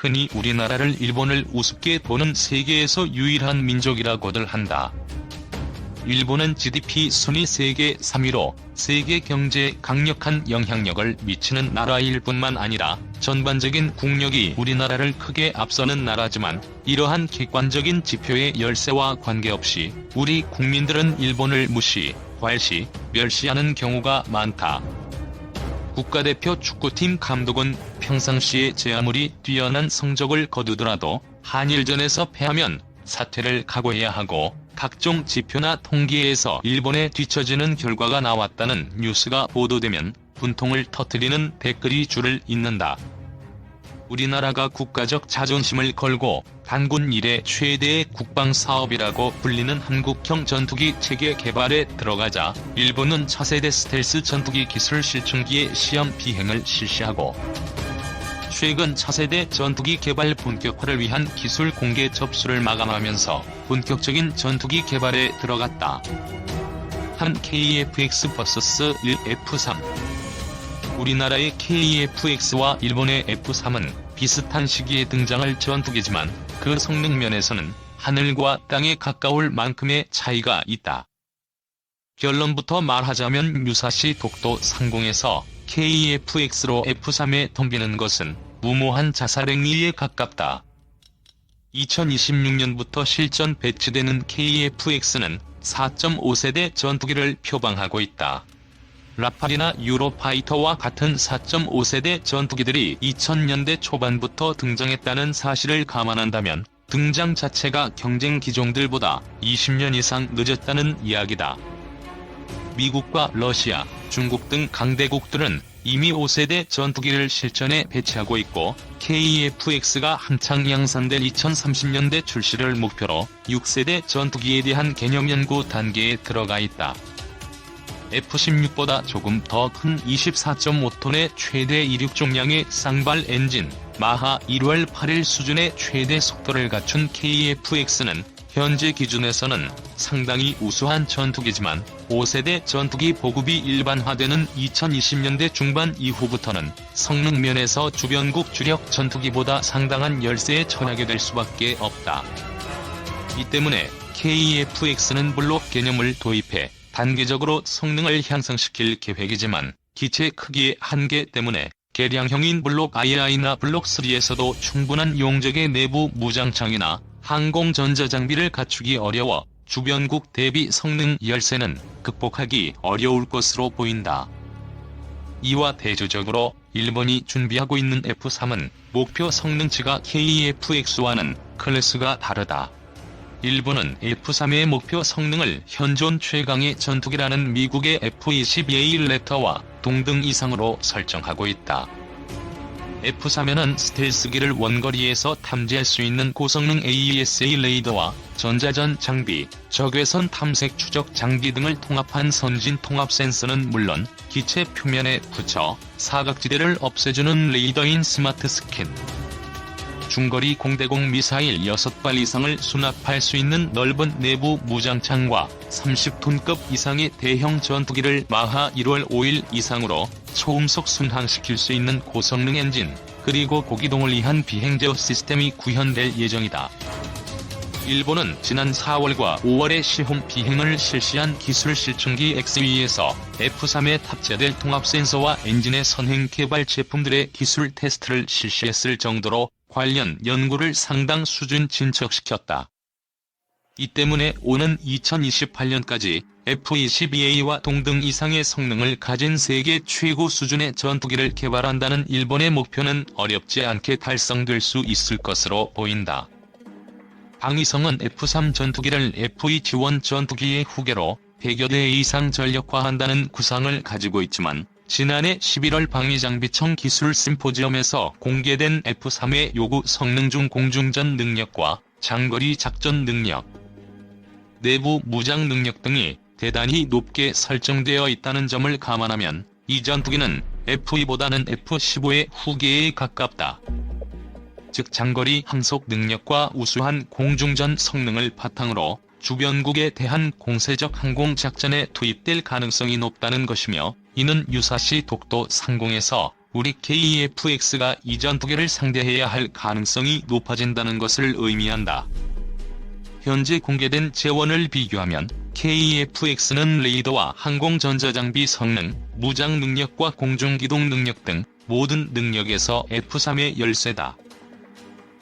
흔히 우리나라를 일본을 우습게 보는 세계에서 유일한 민족이라고들 한다. 일본은 GDP 순위 세계 3위로 세계 경제에 강력한 영향력을 미치는 나라일 뿐만 아니라 전반적인 국력이 우리나라를 크게 앞서는 나라지만, 이러한 객관적인 지표의 열세와 관계없이 우리 국민들은 일본을 무시, 괄시, 멸시하는 경우가 많다. 국가대표 축구팀 감독은 평상시에 제 아무리 뛰어난 성적을 거두더라도 한일전에서 패하면 사퇴를 각오해야 하고, 각종 지표나 통계에서 일본에 뒤처지는 결과가 나왔다는 뉴스가 보도되면 분통을 터뜨리는 댓글이 줄을 잇는다. 우리나라가 국가적 자존심을 걸고 단군 이래 최대의 국방사업이라고 불리는 한국형 전투기 체계 개발에 들어가자 일본은 차세대 스텔스 전투기 기술 실증기의 시험 비행을 실시하고, 최근 차세대 전투기 개발 본격화를 위한 기술 공개 접수를 마감하면서 본격적인 전투기 개발에 들어갔다. 한 KF-X vs 1F-3. 우리나라의 KF-X와 일본의 F-3은 비슷한 시기에 등장할 전투기지만 그 성능 면에서는 하늘과 땅에 가까울 만큼의 차이가 있다. 결론부터 말하자면 유사시 독도 상공에서 KF-X로 F-3에 덤비는 것은 무모한 자살행위에 가깝다. 2026년부터 실전 배치되는 KF-X는 4.5세대 전투기를 표방하고 있다. 라팔이나 유로파이터와 같은 4.5세대 전투기들이 2000년대 초반부터 등장했다는 사실을 감안한다면 등장 자체가 경쟁 기종들보다 20년 이상 늦었다는 이야기다. 미국과 러시아, 중국 등 강대국들은 이미 5세대 전투기를 실전에 배치하고 있고, KF-X가 한창 양산될 2030년대 출시를 목표로 6세대 전투기에 대한 개념 연구 단계에 들어가 있다. F-16보다 조금 더 큰 24.5톤의 최대 이륙重량의 쌍발 엔진, 마하 1월 8일 수준의 최대 속도를 갖춘 KF-X는 현재 기준에서는 상당히 우수한 전투기지만 5세대 전투기 보급이 일반화되는 2020년대 중반 이후부터는 성능 면에서 주변국 주력 전투기보다 상당한 열세에 처하게 될 수밖에 없다. 이 때문에 KF-X는 블록 개념을 도입해 단계적으로 성능을 향상시킬 계획이지만 기체 크기의 한계 때문에 개량형인 블록 II나 블록 3에서도 충분한 용적의 내부 무장창이나 항공 전자장비를 갖추기 어려워 주변국 대비 성능 열세는 극복하기 어려울 것으로 보인다. 이와 대조적으로 일본이 준비하고 있는 F-3은 목표 성능치가 KF-X와는 클래스가 다르다. 일본은 F-3의 목표 성능을 현존 최강의 전투기라는 미국의 F-22A 랩터와 동등 이상으로 설정하고 있다. F-3에는 스텔스기를 원거리에서 탐지할 수 있는 고성능 AESA 레이더와 전자전 장비, 적외선 탐색 추적 장비 등을 통합한 선진 통합 센서는 물론 기체 표면에 붙여 사각지대를 없애주는 레이더인 스마트 스캔, 중거리 공대공 미사일 6발 이상을 수납할 수 있는 넓은 내부 무장창과 30톤급 이상의 대형 전투기를 마하 1월 5일 이상으로 초음속 순항시킬 수 있는 고성능 엔진, 그리고 고기동을 위한 비행 제어 시스템이 구현될 예정이다. 일본은 지난 4월과 5월에 시험 비행을 실시한 기술 실증기 XV에서 F-3에 탑재될 통합 센서와 엔진의 선행 개발 제품들의 기술 테스트를 실시했을 정도로 관련 연구를 상당 수준 진척시켰다. 이 때문에 오는 2028년까지 F-22A와 동등 이상의 성능을 가진 세계 최고 수준의 전투기를 개발한다는 일본의 목표는 어렵지 않게 달성될 수 있을 것으로 보인다. 방위성은 F-3 전투기를 F-21 전투기의 후계로 100여 대 이상 전력화한다는 구상을 가지고 있지만, 지난해 11월 방위장비청 기술 심포지엄에서 공개된 F-3의 요구 성능 중 공중전 능력과 장거리 작전 능력, 내부 무장 능력 등이 대단히 높게 설정되어 있다는 점을 감안하면 이 전투기는 F-2보다는 F-15의 후계에 가깝다. 즉 장거리 항속 능력과 우수한 공중전 성능을 바탕으로 주변국에 대한 공세적 항공작전에 투입될 가능성이 높다는 것이며, 이는 유사시 독도 상공에서 우리 KEFX가 이전 두 개를 상대해야 할 가능성이 높아진다는 것을 의미한다. 현재 공개된 재원을 비교하면 KEFX는 레이더와 항공전자장비 성능, 무장 능력과 공중기동 능력 등 모든 능력에서 F3의 열세다.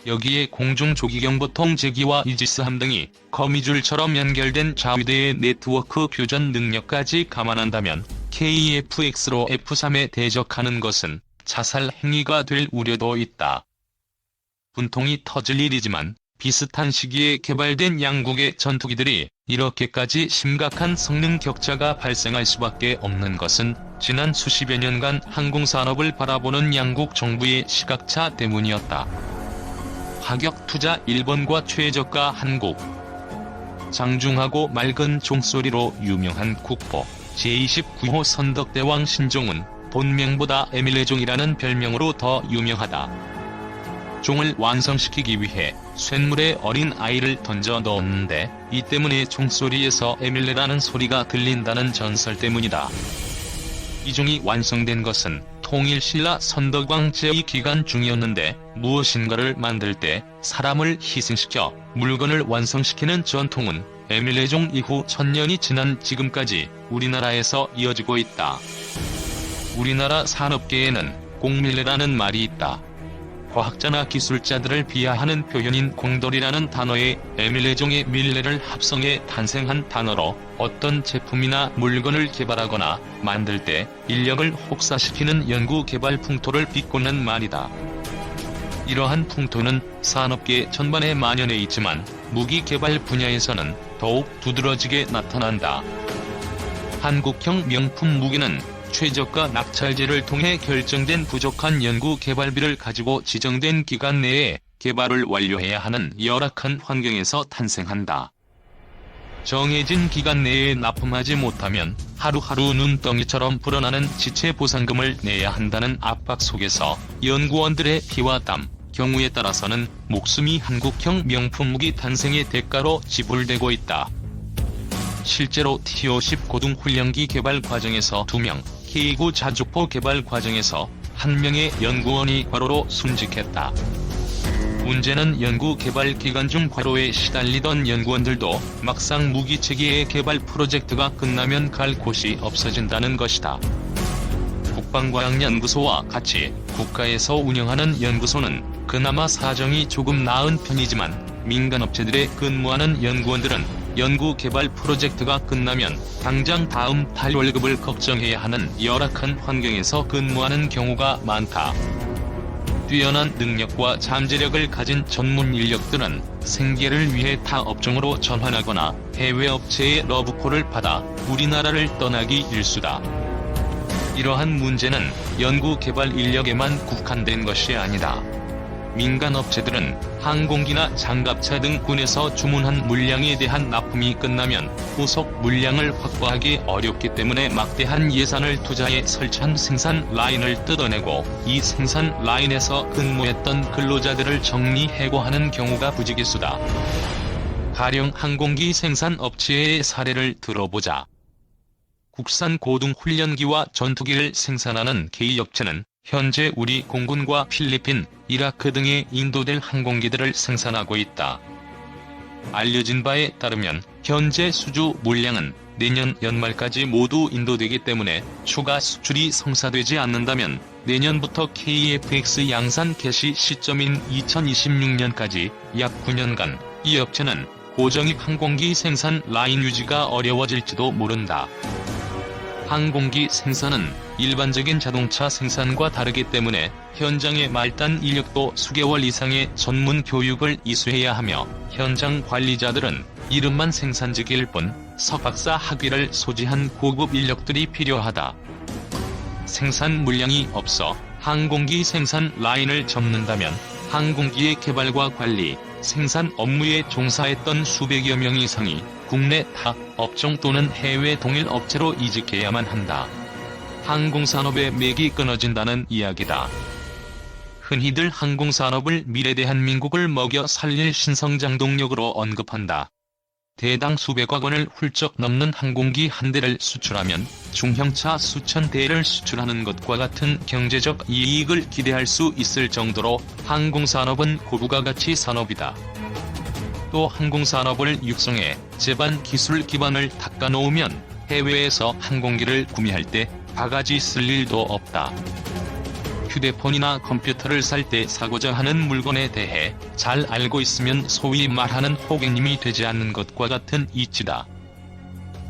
여기에 공중조기경보통 제기와 이지스함 등이 거미줄처럼 연결된 자위대의 네트워크 교전 능력까지 감안한다면 KEFX로 F3에 대적하는 것은 자살 행위가 될 우려도 있다. 분통이 터질 일이지만 비슷한 시기에 개발된 양국의 전투기들이 이렇게까지 심각한 성능 격차가 발생할 수밖에 없는 것은 지난 수십여 년간 항공산업을 바라보는 양국 정부의 시각차 때문이었다. 파격 투자 일본과 최저가 한국. 장중하고 맑은 종소리로 유명한 국보 제29호 선덕대왕 신종은 본명보다 에밀레종이라는 별명으로 더 유명하다. 종을 완성시키기 위해 쇳물에 어린 아이를 던져 넣었는데 이 때문에 종소리에서 에밀레라는 소리가 들린다는 전설 때문이다. 이 종이 완성된 것은 통일신라 선덕왕 제위 기간 중이었는데 무엇인가를 만들 때 사람을 희생시켜 물건을 완성시키는 전통은 에밀레종 이후 1000년이 지난 지금까지 우리나라에서 이어지고 있다. 우리나라 산업계에는 공밀레라는 말이 있다. 과학자나 기술자들을 비하하는 표현인 공돌이라는 단어에 에밀레종의 밀레를 합성해 탄생한 단어로 어떤 제품이나 물건을 개발하거나 만들 때 인력을 혹사시키는 연구개발 풍토를 비꼬는 말이다. 이러한 풍토는 산업계 전반에 만연해 있지만 무기 개발 분야에서는 더욱 두드러지게 나타난다. 한국형 명품 무기는 최저가 낙찰제를 통해 결정된 부족한 연구 개발비를 가지고 지정된 기간 내에 개발을 완료해야 하는 열악한 환경에서 탄생한다. 정해진 기간 내에 납품하지 못하면 하루하루 눈덩이처럼 불어나는 지체 보상금을 내야 한다는 압박 속에서 연구원들의 피와 땀, 경우에 따라서는 목숨이 한국형 명품 무기 탄생의 대가로 지불되고 있다. 실제로 TO-10 고등훈련기 개발 과정에서 2명, K9 자주포 개발 과정에서 1명의 연구원이 과로로 순직했다. 문제는 연구 개발 기간 중 과로에 시달리던 연구원들도 막상 무기체계의 개발 프로젝트가 끝나면 갈 곳이 없어진다는 것이다. 국방과학연구소와 같이 국가에서 운영하는 연구소는 그나마 사정이 조금 나은 편이지만 민간업체들에 근무하는 연구원들은 연구 개발 프로젝트가 끝나면 당장 다음 달 월급을 걱정해야 하는 열악한 환경에서 근무하는 경우가 많다. 뛰어난 능력과 잠재력을 가진 전문 인력들은 생계를 위해 타 업종으로 전환하거나 해외 업체의 러브콜을 받아 우리나라를 떠나기 일쑤다. 이러한 문제는 연구 개발 인력에만 국한된 것이 아니다. 민간 업체들은 항공기나 장갑차 등 군에서 주문한 물량에 대한 납품이 끝나면 후속 물량을 확보하기 어렵기 때문에 막대한 예산을 투자해 설치한 생산 라인을 뜯어내고 이 생산 라인에서 근무했던 근로자들을 정리해고하는 경우가 부지기수다. 가령 항공기 생산 업체의 사례를 들어보자. 국산 고등훈련기와 전투기를 생산하는 K업체는 현재 우리 공군과 필리핀, 이라크 등에 인도될 항공기들을 생산하고 있다. 알려진 바에 따르면 현재 수주 물량은 내년 연말까지 모두 인도되기 때문에 추가 수출이 성사되지 않는다면 내년부터 KEFX 양산 개시 시점인 2026년까지 약 9년간 이 업체는 고정익 항공기 생산 라인 유지가 어려워질지도 모른다. 항공기 생산은 일반적인 자동차 생산과 다르기 때문에 현장의 말단 인력도 수개월 이상의 전문 교육을 이수해야 하며 현장 관리자들은 이름만 생산직일 뿐 석박사 학위를 소지한 고급 인력들이 필요하다. 생산 물량이 없어 항공기 생산 라인을 접는다면 항공기의 개발과 관리, 생산 업무에 종사했던 수백여 명 이상이 국내 타 업종 또는 해외 동일 업체로 이직해야만 한다. 항공산업의 맥이 끊어진다는 이야기다. 흔히들 항공산업을 미래 대한민국을 먹여 살릴 신성장 동력으로 언급한다. 대당 수백억 원을 훌쩍 넘는 항공기 한 대를 수출하면 중형차 수천 대를 수출하는 것과 같은 경제적 이익을 기대할 수 있을 정도로 항공산업은 고부가가치 산업이다. 또 항공산업을 육성해 제반 기술 기반을 닦아놓으면 해외에서 항공기를 구매할 때 바가지 쓸 일도 없다. 휴대폰이나 컴퓨터를 살 때 사고자 하는 물건에 대해 잘 알고 있으면 소위 말하는 호객님이 되지 않는 것과 같은 이치다.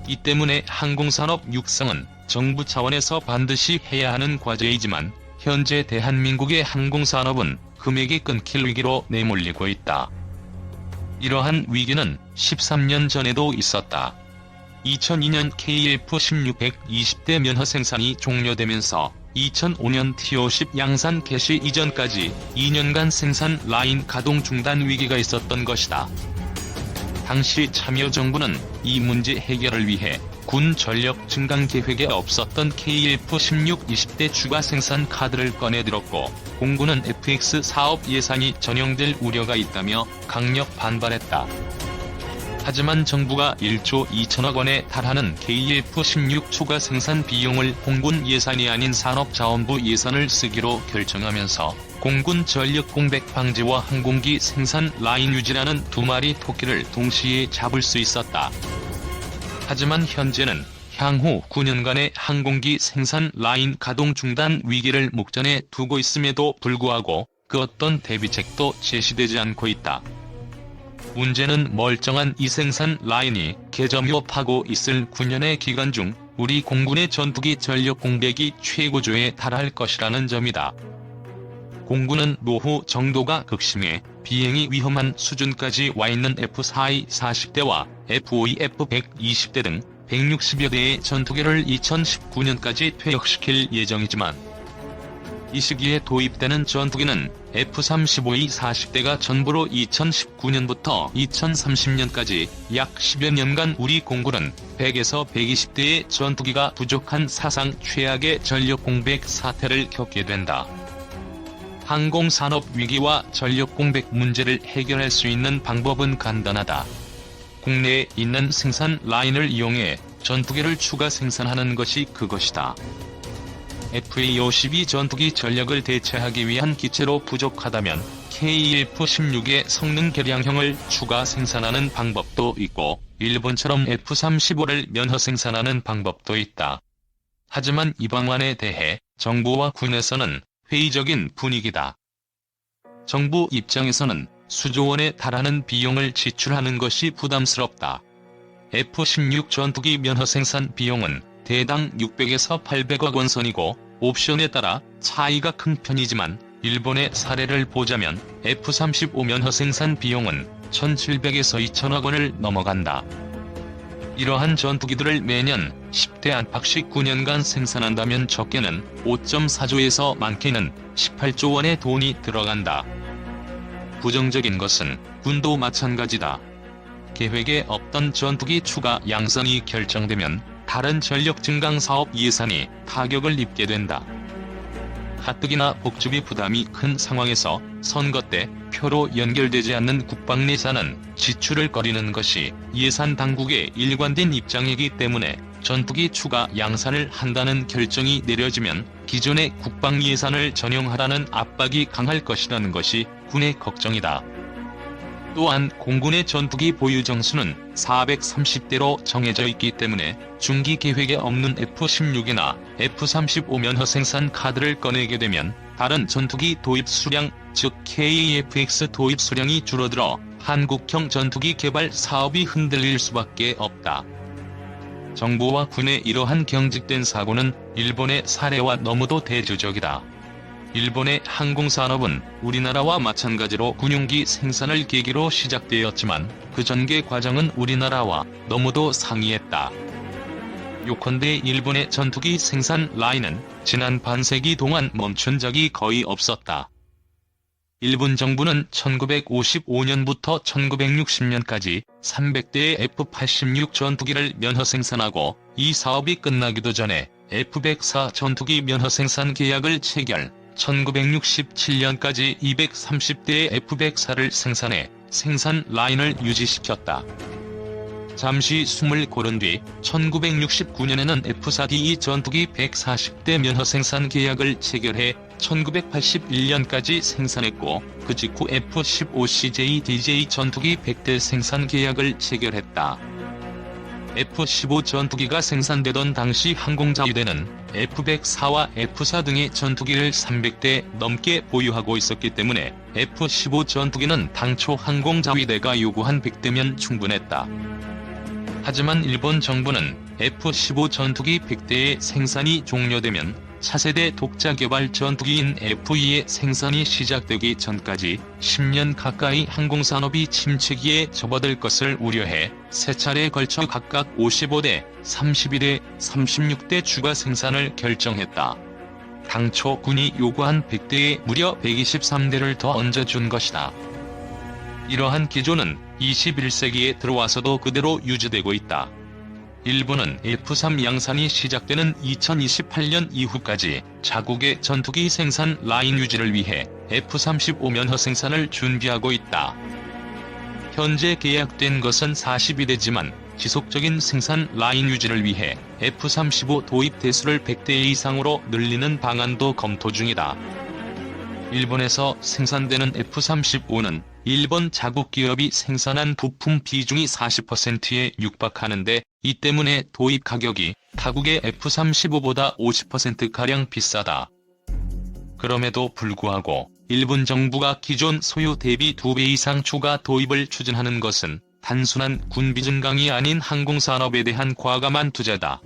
이 때문에 항공산업 육성은 정부 차원에서 반드시 해야 하는 과제이지만 현재 대한민국의 항공산업은 금액이 끊길 위기로 내몰리고 있다. 이러한 위기는 13년 전에도 있었다. 2002년 KF-16 120대 면허 생산이 종료되면서 2005년 T-50 양산 개시 이전까지 2년간 생산 라인 가동 중단 위기가 있었던 것이다. 당시 참여정부는 이 문제 해결을 위해 군 전력 증강 계획에 없었던 KF-16 20대 추가 생산 카드를 꺼내들었고 공군은 FX 사업 예산이 전용될 우려가 있다며 강력 반발했다. 하지만 정부가 1조 2천억 원에 달하는 KF-16 추가 생산 비용을 공군 예산이 아닌 산업자원부 예산을 쓰기로 결정하면서 공군 전력 공백 방지와 항공기 생산 라인 유지라는 두 마리 토끼를 동시에 잡을 수 있었다. 하지만 현재는 향후 9년간의 항공기 생산 라인 가동 중단 위기를 목전에 두고 있음에도 불구하고 그 어떤 대비책도 제시되지 않고 있다. 문제는 멀쩡한 이 생산 라인이 개점협하고 있을 9년의 기간 중 우리 공군의 전투기 전력 공백이 최고조에 달할 것이라는 점이다. 공군은 노후 정도가 극심해 비행이 위험한 수준까지 와 있는 F-4E 40대와 F-5E F-120대 등 160여 대의 전투기를 2019년까지 퇴역시킬 예정이지만 이 시기에 도입되는 전투기는 F-35E 40대가 전부로 2019년부터 2030년까지 약 10여 년간 우리 공군은 100에서 120대의 전투기가 부족한 사상 최악의 전력 공백 사태를 겪게 된다. 항공산업 위기와 전력 공백 문제를 해결할 수 있는 방법은 간단하다. 국내에 있는 생산 라인을 이용해 전투기를 추가 생산하는 것이 그것이다. FA-52 전투기 전력을 대체하기 위한 기체로 부족하다면 KF-16의 성능 개량형을 추가 생산하는 방법도 있고 일본처럼 F-35를 면허 생산하는 방법도 있다. 하지만 이 방안에 대해 정부와 군에서는 회의적인 분위기다. 정부 입장에서는 수조 원에 달하는 비용을 지출하는 것이 부담스럽다. F-16 전투기 면허 생산 비용은 대당 600에서 800억 원 선이고 옵션에 따라 차이가 큰 편이지만 일본의 사례를 보자면 F-35 면허 생산 비용은 1,700에서 2,000억 원을 넘어간다. 이러한 전투기들을 매년 10대 안팎씩 9년간 생산한다면 적게는 5.4조에서 많게는 18조 원의 돈이 들어간다. 부정적인 것은 군도 마찬가지다. 계획에 없던 전투기 추가 양산이 결정되면 다른 전력 증강 사업 예산이 타격을 입게 된다. 가뜩이나 복주비 부담이 큰 상황에서 선거 때 표로 연결되지 않는 국방 예산은 지출을 꺼리는 것이 예산 당국의 일관된 입장이기 때문에 전투기 추가 양산을 한다는 결정이 내려지면 기존의 국방 예산을 전용하라는 압박이 강할 것이라는 것이 군의 걱정이다. 또한 공군의 전투기 보유 정수는 430대로 정해져 있기 때문에 중기 계획에 없는 F-16이나 F-35 면허 생산 카드를 꺼내게 되면 다른 전투기 도입 수량, 즉 KF-X 도입 수량이 줄어들어 한국형 전투기 개발 사업이 흔들릴 수밖에 없다. 정부와 군의 이러한 경직된 사고는 일본의 사례와 너무도 대조적이다. 일본의 항공산업은 우리나라와 마찬가지로 군용기 생산을 계기로 시작되었지만 그 전개 과정은 우리나라와 너무도 상이했다. 요컨대 일본의 전투기 생산 라인은 지난 반세기 동안 멈춘 적이 거의 없었다. 일본 정부는 1955년부터 1960년까지 300대의 F-86 전투기를 면허 생산하고 이 사업이 끝나기도 전에 F-104 전투기 면허 생산 계약을 체결, 1967년까지 230대의 F-104를 생산해 생산 라인을 유지시켰다. 잠시 숨을 고른 뒤 1969년에는 F-4D 전투기 140대 면허 생산 계약을 체결해 1981년까지 생산했고, 그 직후 F-15CJ-DJ 전투기 100대 생산 계약을 체결했다. F-15 전투기가 생산되던 당시 항공자위대는 F-104와 F-4 등의 전투기를 300대 넘게 보유하고 있었기 때문에 F-15 전투기는 당초 항공자위대가 요구한 100대면 충분했다. 하지만 일본 정부는 F-15 전투기 100대의 생산이 종료되면 차세대 독자 개발 전투기인 F-2의 생산이 시작되기 전까지 10년 가까이 항공산업이 침체기에 접어들 것을 우려해 세 차례에 걸쳐 각각 55대, 31대, 36대 추가 생산을 결정했다. 당초 군이 요구한 100대에 무려 123대를 더 얹어준 것이다. 이러한 기조는 21세기에 들어와서도 그대로 유지되고 있다. 일본은 F-3 양산이 시작되는 2028년 이후까지 자국의 전투기 생산 라인 유지를 위해 F-35 면허 생산을 준비하고 있다. 현재 계약된 것은 42대지만 지속적인 생산 라인 유지를 위해 F-35 도입 대수를 100대 이상으로 늘리는 방안도 검토 중이다. 일본에서 생산되는 F-35는 일본 자국 기업이 생산한 부품 비중이 40%에 육박하는데, 이 때문에 도입 가격이 타국의 F-35보다 50%가량 비싸다. 그럼에도 불구하고 일본 정부가 기존 소유 대비 2배 이상 추가 도입을 추진하는 것은 단순한 군비 증강이 아닌 항공산업에 대한 과감한 투자다.